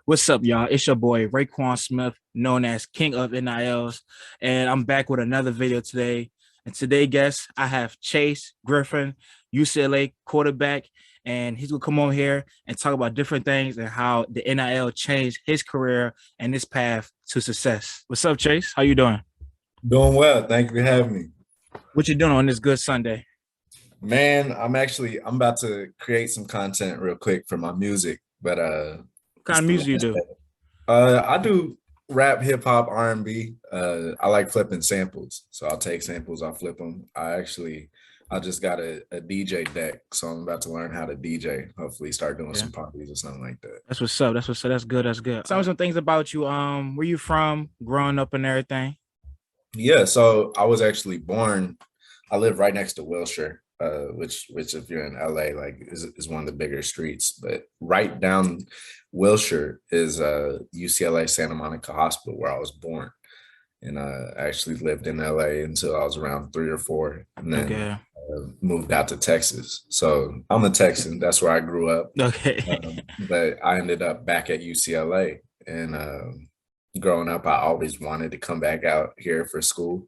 What's up, y'all? It's your boy Rayquansmith, known as King of NILs, and I'm back with another video today. And today, guest, I have Chasegriffin, UCLA quarterback, and he's gonna come on here and talk about different things and how the NIL changed his career and his path to success. What's up, Chase? How you doing? Doing well. Thank you for having me. What you doing on this good Sunday? Man, I'm about to create some content real quick for my music, but What kind it's of the music you last do? day. I do rap, hip hop, R&B. I like flipping samples. So I'll take samples, I'll flip them. I just got a DJ deck, so I'm about to learn how to DJ. Hopefully start doing Yeah, some parties or something like that. that's what's up. That's what's up. That's good. That's good. Tell me some things about you. Where you from, growing up and everything. Yeah, so I was actually born. I live right next to Wilshire, which if you're in LA, like is one of the bigger streets. But right down Wilshire is UCLA Santa Monica Hospital where I was born, and I actually lived in LA until I was around 3 or 4, and then Okay. moved out to Texas. So I'm a Texan. That's where I grew up. Okay. But I ended up back at UCLA, and growing up, I always wanted to come back out here for school.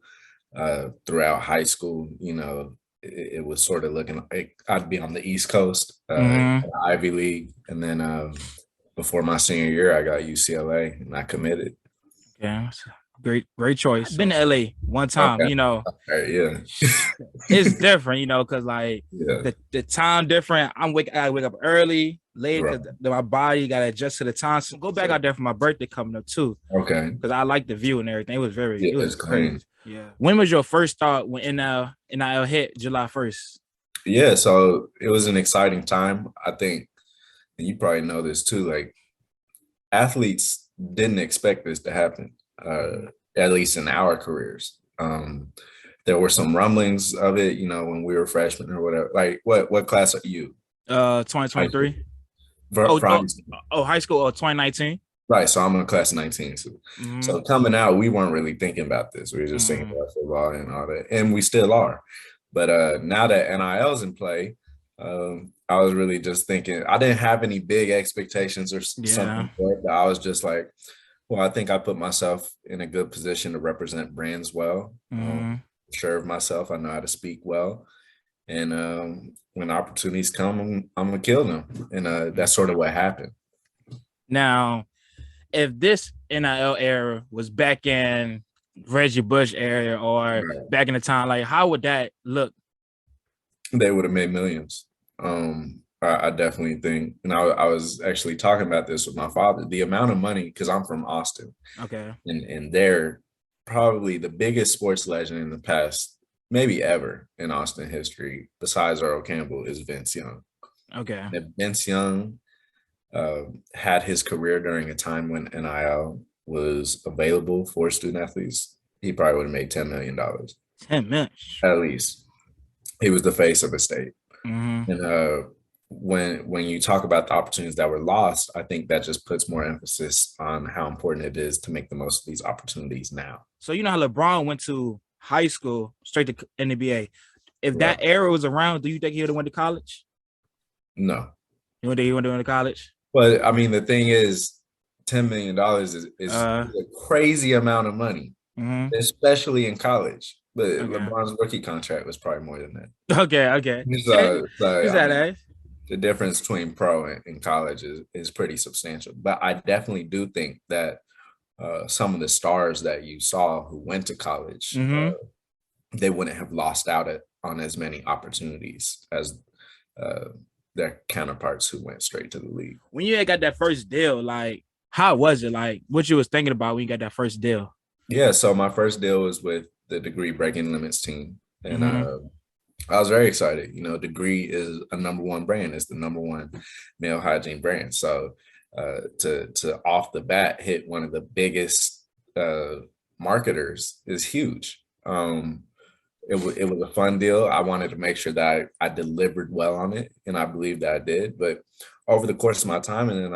Throughout high school, it was sort of looking like I'd be on the East Coast, hmm Ivy League, and then before my senior year, I got UCLA, and I committed. Yeah. Great choice. I've been to LA one time, Okay, okay, yeah, it's different, because like yeah, the time different. I gotta wake up early, late right. because my body gotta adjust to the time. So go back So, out there for my birthday coming up too, okay, because I like the view and everything. yeah, It was it's crazy. clean. Yeah. When was your first thought when NIL hit July 1st? Yeah, so it was an exciting time. I think, and you probably know this too. Like athletes didn't expect this to happen, at least in our careers. There were some rumblings of it, when we were freshmen or whatever. Like, what class are you? High school. 2023. For Oh, for high oh, school. high school. 2019. Right. So I'm in class 19. So, Mm-hmm. so coming out, we weren't really thinking about this. We were just thinking Mm-hmm. about football and all that, and we still are. But now that NIL's in play, I was really just thinking. I didn't have any big expectations or Yeah. something for it, but I was just like, well, I think I put myself in a good position to represent brands well. Mm-hmm. Sure of myself. I know how to speak well. And when opportunities come, I'm gonna kill them. And that's sort of what happened. Now, if this NIL era was back in Reggie Bush era or Right. back in the time, like how would that look? They would have made millions. I definitely think, and I was actually talking about this with my father. The amount of money, because I'm from Austin, Okay. and they're probably the biggest sports legend in the past, maybe ever in Austin history, besides Earl Campbell, is Vince Young. Okay. And if Vince Young had his career during a time when NIL was available for student athletes, he probably would have made $10 million 10 minutes. at least. He was the face of the state. Mm-hmm. And when you talk about the opportunities that were lost, I think that just puts more emphasis on how important it is to make the most of these opportunities now. So you know how LeBron went to high school straight to NBA. If that Right. era was around, do you think he would have went to college? No. You think he would have went to college? But I mean, the thing is, $10 million is Uh, a crazy amount of money, mm-hmm. especially in college. But Okay. LeBron's rookie contract was probably more than that. Okay. Okay. So, Is I that mean, a? the difference between pro and college is pretty substantial. But I definitely do think that some of the stars that you saw who went to college, Mm-hmm. they wouldn't have lost out on as many opportunities as uh, their counterparts who went straight to the league. When you had got that first deal, like how was it? Like what you was thinking about when you got that first deal? Yeah, so my first deal was with the Degree Breaking Limits team, and Mm-hmm. I was very excited. Degree is a number one brand. It's the number one male hygiene brand. So to off the bat hit one of the biggest marketers is huge. It was a fun deal. I wanted to make sure that I delivered well on it, and I believe that I did. But over the course of my time, and then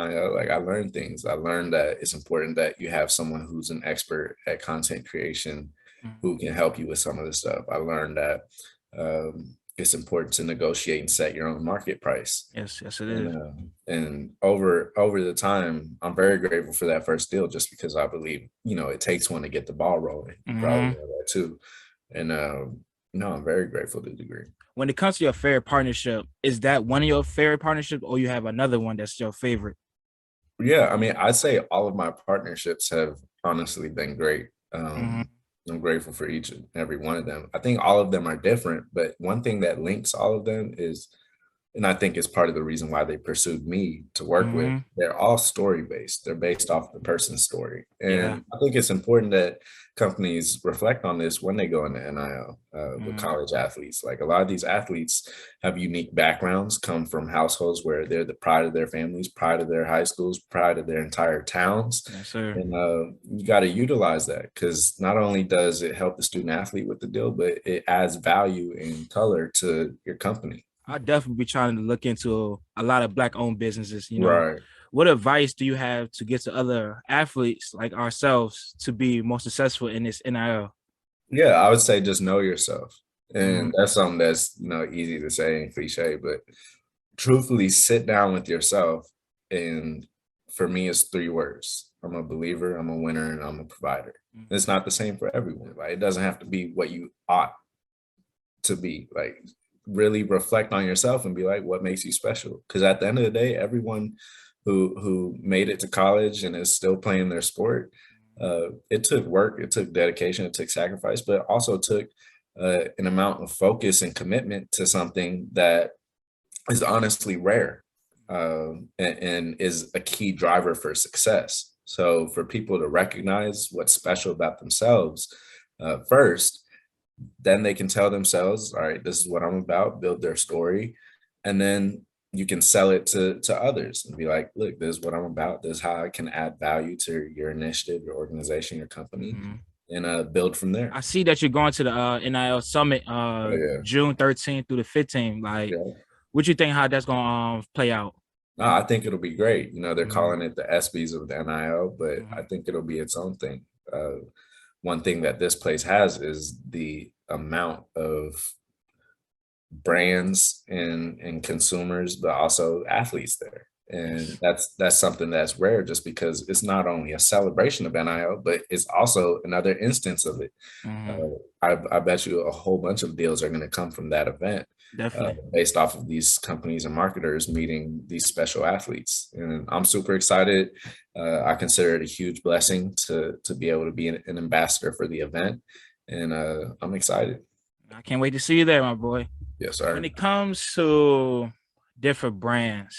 I learned things. I learned that it's important that you have someone who's an expert at content creation who can help you with some of this stuff. I learned that it's important to negotiate and set your own market price. Yes, yes, it And is. over the time, I'm very grateful for that first deal, just because I believe, it takes one to get the ball rolling. You probably Hmm. know that too. And no, I'm very grateful to the degree. When it comes to your favorite partnership, is that one of your favorite partnerships, or you have another one that's your favorite? Yeah, I mean, I'd say all of my partnerships have honestly been great. Hmm. I'm grateful for each and every one of them. I think all of them are different, but one thing that links all of them is, and I think it's part of the reason why they pursued me to work with, Hmm. they're all story based. They're based off the person's story. Yeah. And I think it's important that companies reflect on this when they go into NIL with Hmm. college athletes. Like, a lot of these athletes have unique backgrounds, come from households where they're the pride of their families, pride of their high schools, pride of their entire towns. Yes, sir. And you got to utilize that, because not only does it help the student athlete with the deal, but it adds value and color to your company. I'll definitely be trying to look into a lot of black owned businesses. Right. What advice do you have to get to other athletes like ourselves to be more successful in this NIL? Yeah, I would say just know yourself. Mm-hmm. And that's something that's, easy to say and cliche, but truthfully sit down with yourself. And for me, it's 3 words. I'm a believer, I'm a winner, and I'm a provider. It's not the same for everyone. Like, it doesn't have to be what you ought to be. Like, really reflect on yourself and be like, what makes you special? Because at the end of the day, everyone who made it to college and is still playing their sport, it took work, it took dedication, it took sacrifice, but it also took an amount of focus and commitment to something that is honestly rare, and is a key driver for success. So for people to recognize what's special about themselves first, then they can tell themselves, all right, this is what I'm about, build their story, and then you can sell it to others and be like, look, this is what I'm about, this is how I can add value to your initiative, your organization, your company, Mm-hmm. and build from there. I see that you're going to the NIL summit Oh yeah. June 13th through the 15th. Like, Yeah. what you think how that's gonna play out? No, I think it'll be great. They're Mm-hmm. calling it the SBs of the NIL, but I Mm-hmm. think it'll be its own thing. One thing that this place has is the amount of brands and consumers, but also athletes there. And Yes. that's something that's rare, just because it's not only a celebration of NIL, but it's also another instance of it. Mm-hmm. I bet you a whole bunch of deals are going to come from that event, Definitely. based off of these companies and marketers meeting these special athletes. And I'm super excited. I consider it a huge blessing to be able to be an ambassador for the event. And I'm excited. I can't wait to see you there, my boy. Yes, When sir. it comes to different brands,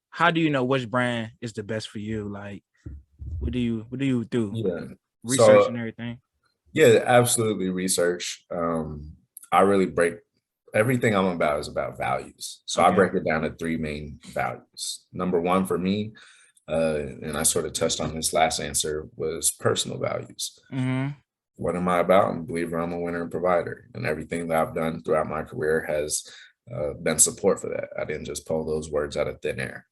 how do you know which brand is the best for you? Like, what do you do? Yeah. Research and So everything. yeah, absolutely research. I really break everything I'm about is about values. So I Okay. break it down to 3 main values. Number one for me, and I sort of touched on this last answer, was personal values. Mm-hmm. What am I about? I'm a believer, I'm a winner and provider. And everything that I've done throughout my career has been support for that. I didn't just pull those words out of thin air.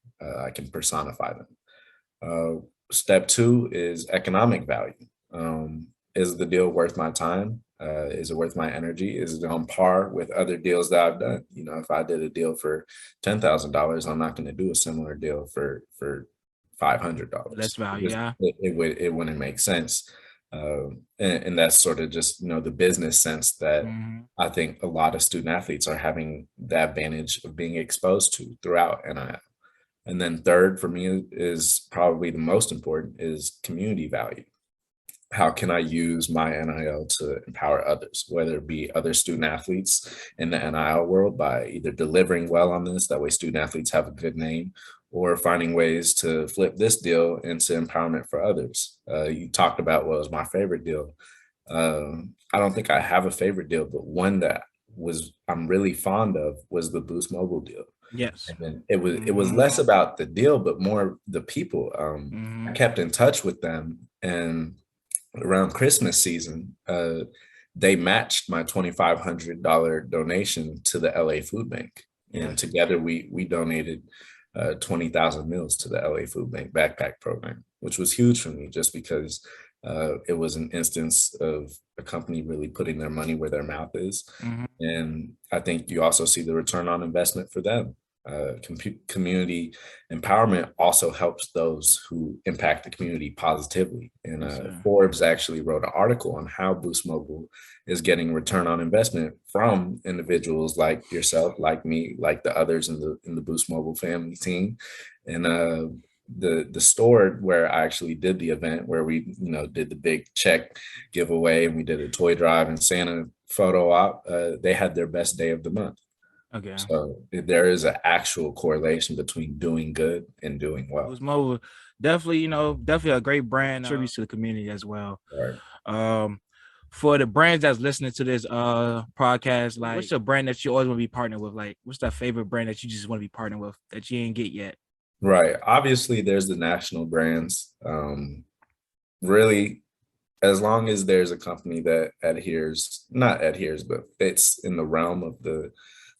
I can personify them. Step two is economic value. Is the deal worth my time? Is it worth my energy? Is it on par with other deals that I've done? If I did a deal for $10,000, I'm not going to do a similar deal for Less $500, value, because yeah. it wouldn't make sense. And that's sort of just the business sense that Mm-hmm. I think a lot of student athletes are having the advantage of being exposed to throughout NIL. And then third for me is probably the most important, is community value. How can I use my NIL to empower others, whether it be other student athletes in the NIL world, by either delivering well on this, that way student athletes have a good name, or finding ways to flip this deal into empowerment for others. You talked about what was my favorite deal. I don't think I have a favorite deal, but one that I'm really fond of was the Boost Mobile deal. Yes. And then it was Mm-hmm. less about the deal, but more the people. I Mm-hmm. kept in touch with them, and around Christmas season, they matched my $2,500 donation to the LA Food Bank, and Yes. together we donated 20,000 meals to the LA Food Bank backpack program, which was huge for me, just because It was an instance of a company really putting their money where their mouth is. Mm-hmm. And I think you also see the return on investment for them. Community empowerment also helps those who impact the community positively. And Yes, sir. Forbes actually wrote an article on how Boost Mobile is getting return on investment from individuals like yourself, like me, like the others in the Boost Mobile family team. And the store where I actually did the event, where we did the big check giveaway and we did a toy drive and Santa photo op, they had their best day of the month. Okay. So there is an actual correlation between doing good and doing well. Boost Mobile, definitely, definitely a great brand, contributes to the community as well. Right. For the brands that's listening to this podcast, like, what's a brand that you always want to be partnered with? Like, what's that favorite brand that you just want to be partnered with that you ain't get yet? Right. Obviously, there's the national brands. Really, as long as there's a company that not adheres, but fits in the realm of the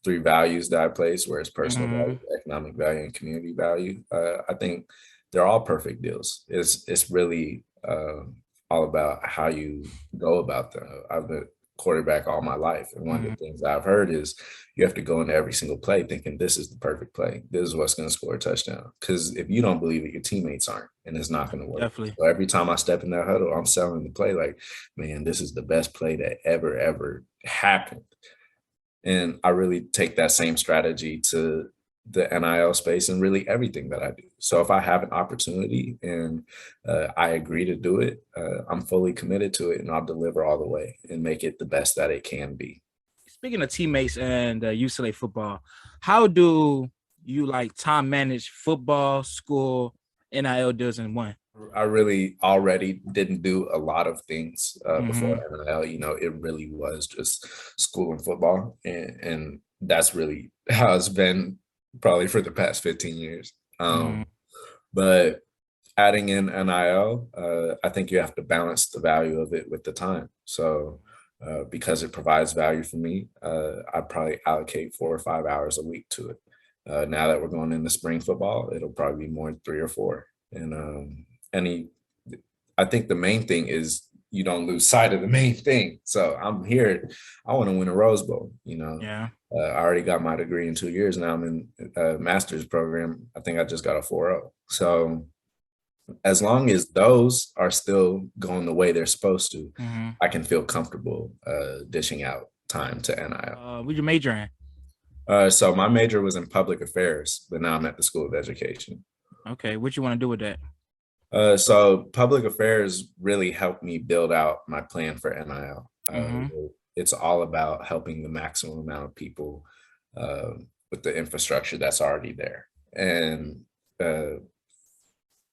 three values that I place, where it's personal value, economic value, and community value. I think they're all perfect deals. It's really all about how you go about them. I've been quarterback all my life, and one of the things I've heard is you have to go into every single play thinking this is the perfect play. This is what's going to score a touchdown. Because if you don't believe it, your teammates aren't, and it's not going to work. Definitely. So every time I step in that huddle, I'm selling the play like, man, this is the best play that ever happened. And I really take that same strategy to the NIL space and really everything that I do. So if I have an opportunity and I agree to do it, I'm fully committed to it, and I'll deliver all the way and make it the best that it can be. Speaking of teammates and UCLA football, how do you time manage football, school, NIL deals in one? I really already didn't do a lot of things before NIL. It really was just school and football, and that's really how it's been probably for the past 15 years. But adding in NIL, I think you have to balance the value of it with the time. So because it provides value for me, I probably allocate 4 or 5 hours a week to it. Now that we're going into spring football, it'll probably be more than 3 or 4. And I think the main thing is you don't lose sight of the main thing. So I'm here. I want to win a Rose Bowl. Yeah. I already got my degree in 2 years. Now I'm in a master's program. I think I just got a 4.0. So as long as those are still going the way they're supposed to, I can feel comfortable dishing out time to NIL. What'd you major in? So my major was in public affairs, but now I'm at the School of Education. Okay. What you want to do with that? So public affairs really helped me build out my plan for NIL. It's all about helping the maximum amount of people with the infrastructure that's already there. And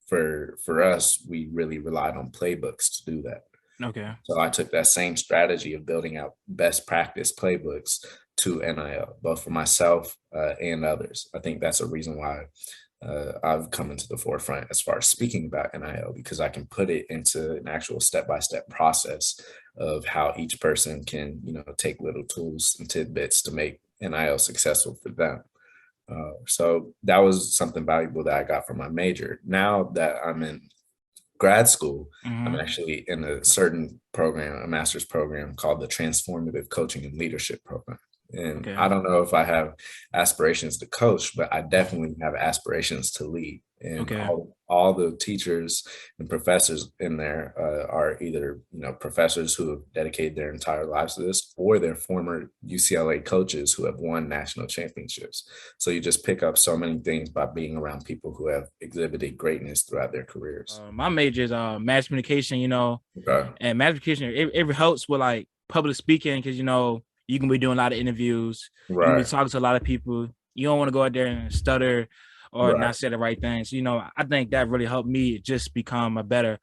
for us, we really relied on playbooks to do that. Okay. So I took that same strategy of building out best practice playbooks to NIL, both for myself and others. I think that's a reason why I've come into the forefront as far as speaking about NIL, because I can put it into an actual step-by-step process of how each person can, take little tools and tidbits to make NIL successful for them. So that was something valuable that I got from my major. Now that I'm in grad school, I'm actually in a certain program, a master's program called the Transformative Coaching and Leadership Program. And I don't know if I have aspirations to coach, but I definitely have aspirations to lead. And all the teachers and professors in there are either, professors who have dedicated their entire lives to this, or they're former UCLA coaches who have won national championships. So you just pick up so many things by being around people who have exhibited greatness throughout their careers. My major is mass communication, and mass communication, it helps with public speaking, because, you can be doing a lot of interviews. You can be talking to a lot of people. You don't want to go out there and stutter or not say the right thing. So, I think that really helped me just become a better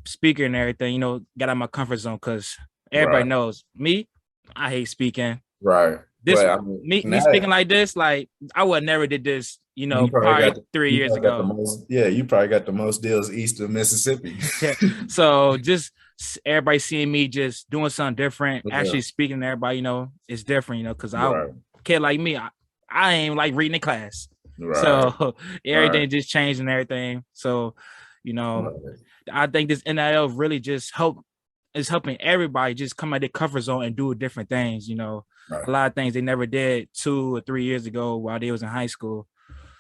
speaker and everything, get out of my comfort zone, because everybody knows me. I hate speaking. Right. This me speaking like this, I would never did this, probably 3 years ago. You probably got the most deals east of Mississippi. So just everybody seeing me just doing something different, actually speaking to everybody, it's different, because I kid like me, I ain't like reading in class. So everything just changed and everything. So, You know, Right. I think this NIL really just is helping everybody just come out their comfort zone and do different things. You know, a Right. lot of things they never did 2 or 3 years ago while they was in high school.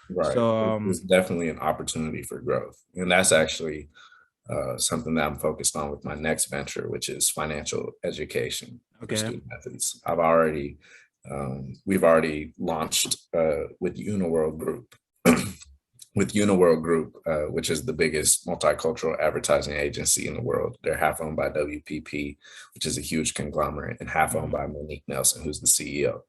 Right. So It's definitely an opportunity for growth. And that's actually something that I'm focused on with my next venture, which is financial education for okay, student athletes. We've already launched with Uniworld Group. With Uniworld Group, which is the biggest multicultural advertising agency in the world. They're half owned by WPP, which is a huge conglomerate, and half owned by Monique Nelson, who's the CEO.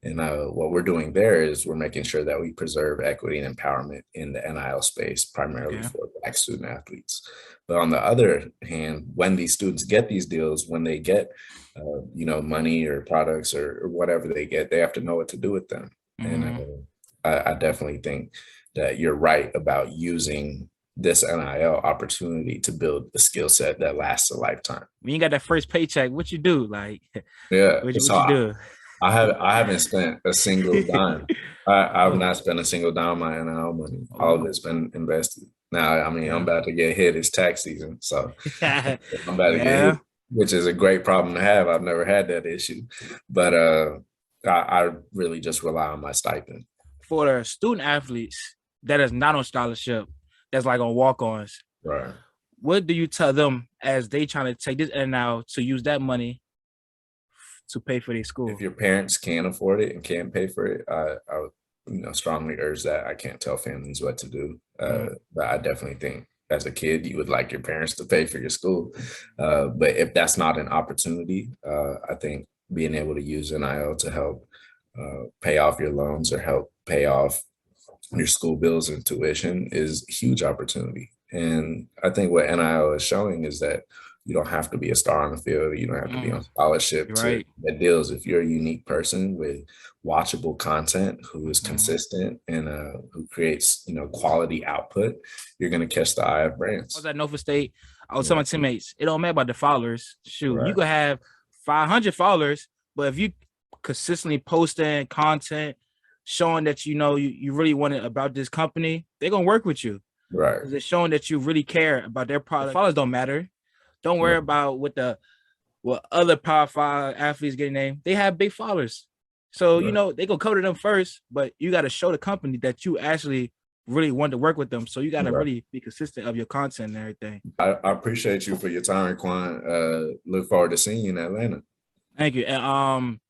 And what we're doing there is we're making sure that we preserve equity and empowerment in the NIL space, primarily okay, for Black student athletes. But on the other hand, when these students get these deals, when they get, money or products or whatever they get, they have to know what to do with them. And I definitely think that you're right about using this NIL opportunity to build a skill set that lasts a lifetime. when you got that first paycheck, what you do? Like, Yeah. what So you do? I haven't spent a single dime. I've Oh, not spent a single dime of my NIL money. All of oh, it's been invested. Now, I mean, I'm okay. about to get hit. It's tax season. So I'm about to get hit, Yeah. which is a great problem to have. I've never had that issue. But I really just rely on my stipend. For the student athletes that is not on scholarship, that's like on walk-ons, Right. what do you tell them as they trying to take this and now to use that money to pay for their If school? your parents can't afford it and can't pay for it, I would, strongly urge that. I can't tell families what to do, but I definitely think as a kid you would like your parents to pay for your school. But if that's not an opportunity, I think being able to use NIL to help pay off your loans or help pay off your school bills and tuition is a huge opportunity. And I think what NIL is showing is that you don't have to be a star on the field. You don't have to be on scholarship You're to right. get deals. If you're a unique person with watchable content who is consistent and who creates, quality output, you're going to catch the eye of I was brands. at Norfolk State. I was telling my Right. teammates, it don't matter about the followers. Shoot, you Right. could have 500 followers, but if you consistently posting content showing that you really want it about this company, they're gonna work with you Right. because it's showing that you really care about their product. The followers don't matter. Don't worry Right. about what other Power 5 athletes getting named. They have big followers, so Right. they gonna go to them first. But you got to show the company that you actually really want to work with them. So you got to Right. really be consistent of your content and everything. I appreciate you for your time, Raquan. Look forward to seeing you in Atlanta. Thank you. And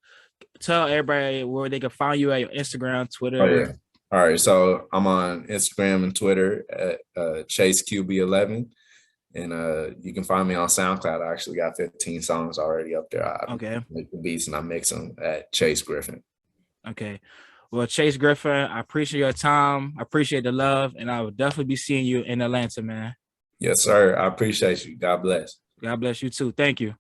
tell everybody where they can find you at your Instagram, Oh yeah. Twitter. All right. So I'm on Instagram and Twitter at ChaseQB11. And you can find me on SoundCloud. I actually got 15 songs already up there. I Okay. make the beats and I mix them at Chasegriffin. Okay. Well, Chasegriffin, I appreciate your time. I appreciate the love, and I will definitely be seeing you in Atlanta, man. Yes, sir. I appreciate you. God bless. God bless you too. Thank you.